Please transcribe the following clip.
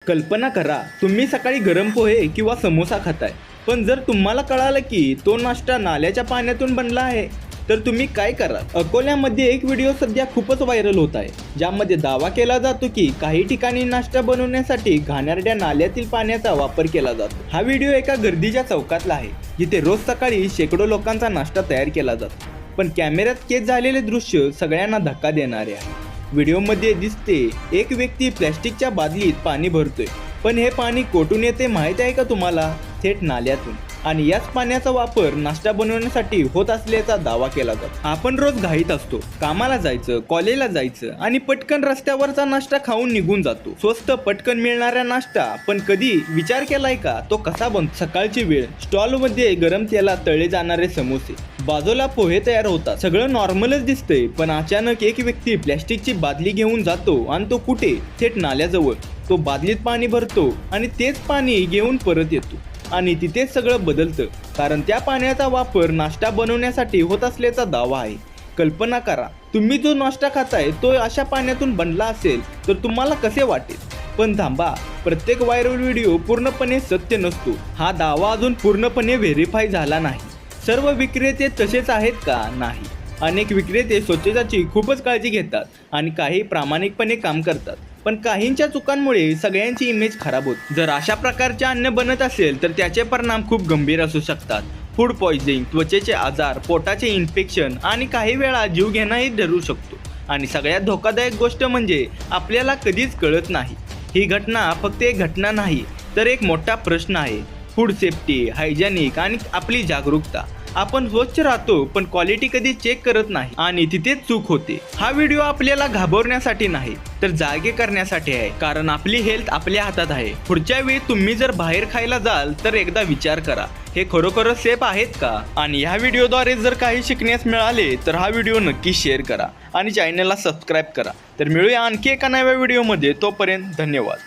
कल्पना करा, तुम्ही सकाळी गरम पोहे किंवा समोसा खाताय, पण जर तुम्हाला कळालं की तो नाश्ता नाल्याच्या पाण्यातून बनला आहे, तर तुम्ही काय कराल? अकोल्यामध्ये एक व्हिडिओ सध्या खूपच व्हायरल होत आहे, ज्यामध्ये दावा केला जातो की काही ठिकाणी नाश्ता बनवण्यासाठी घाणेरड्या नाल्यातील पाण्याचा वापर केला जातो. हा व्हिडिओ एका गर्दीच्या चौकातला आहे, जिथे रोज सकाळी शेकडो लोकांचा नाश्ता तयार केला जातो. पण कॅमेऱ्यात कैद झालेले दृश्य सगळ्यांना धक्का देणारे आहे. व्हिडिओमध्ये दिसते एक व्यक्ती प्लॅस्टिकच्या बादलीत पाणी भरतोय, पण हे पाणी कोठून येते माहीत आहे का तुम्हाला? थेट नाल्यातून. आणि याच पाण्याचा वापर नाश्ता बनवण्यासाठी होत असल्याचा दावा केला जातो. आपण रोज घाईत असतो, कामाला जायचं, कॉलेजला जायचं आणि पटकन रस्त्यावरचा नाश्ता खाऊन निघून जातो. स्वस्त पटकन मिळणारा नाश्ता, पण कधी विचार केलाय का तो कसा बनतो? सकाळची वेळ, स्टॉलमध्ये गरम तेलात तळले जाणारे समोसे, बाजूला पोहे तयार होतात, सगळं नॉर्मलच दिसतंय. पण अचानक एक व्यक्ती प्लॅस्टिकची बादली घेऊन जातो आणि तो कुठे? थेट नाल्याजवळ. तो बादलीत पाणी भरतो आणि तेच पाणी घेऊन परत येतो. आणि तिथेच सगळं बदलतं, कारण त्या पाण्याचा वापर नाश्ता बनवण्यासाठी होत असल्याचा दावा आहे. कल्पना करा, तुम्ही जो नाश्ता खाताय तो अशा पाण्यातून बनला असेल तर तुम्हाला कसे वाटेल? पण थांबा, प्रत्येक व्हायरल व्हिडिओ पूर्णपणे सत्य नसतो. हा दावा अजून पूर्णपणे व्हेरीफाय झाला नाही. सर्व विक्रेते तसेच आहेत का? नाही. अनेक विक्रेते स्वच्छतेची खूपच काळजी घेतात आणि काही प्रामाणिकपणे काम करतात, पण काहींच्या चुकांमुळे सगळ्यांची इमेज खराब होते. जर अशा प्रकारचे अन्न बनत असेल तर त्याचे परिणाम खूप गंभीर असू शकतात. फूड पॉइझनिंग, त्वचेचे आजार, पोटाचे इन्फेक्शन आणि काही वेळा जीव घेणाही ठरू शकतो. आणि सगळ्यात धोकादायक गोष्ट म्हणजे आपल्याला कधीच कळत नाही. ही घटना फक्त एक घटना नाही, तर एक मोठा प्रश्न आहे. फूड सेफ्टी, हायजेनिक आणि आपली जागरूकता. आपण स्वच्छ राहतो, पण क्वालिटी कधी चेक करत नाही आणि तिथेच चूक होते. हा व्हिडिओ आपल्याला घाबरण्यासाठी नाही, तर जागे करण्यासाठी आहे, कारण आपली हेल्थ आपल्या हातात आहे. पुढच्या वेळी तुम्ही जर बाहेर खायला जाल तर एकदा विचार करा, हे खरोखरच सेफ आहेत का? आणि ह्या व्हिडिओद्वारे जर काही शिकण्यास मिळाले तर हा व्हिडिओ नक्की शेअर करा आणि चॅनलला सबस्क्राईब करा. तर मिळूया आणखी एका नव्या व्हिडिओमध्ये. तोपर्यंत धन्यवाद.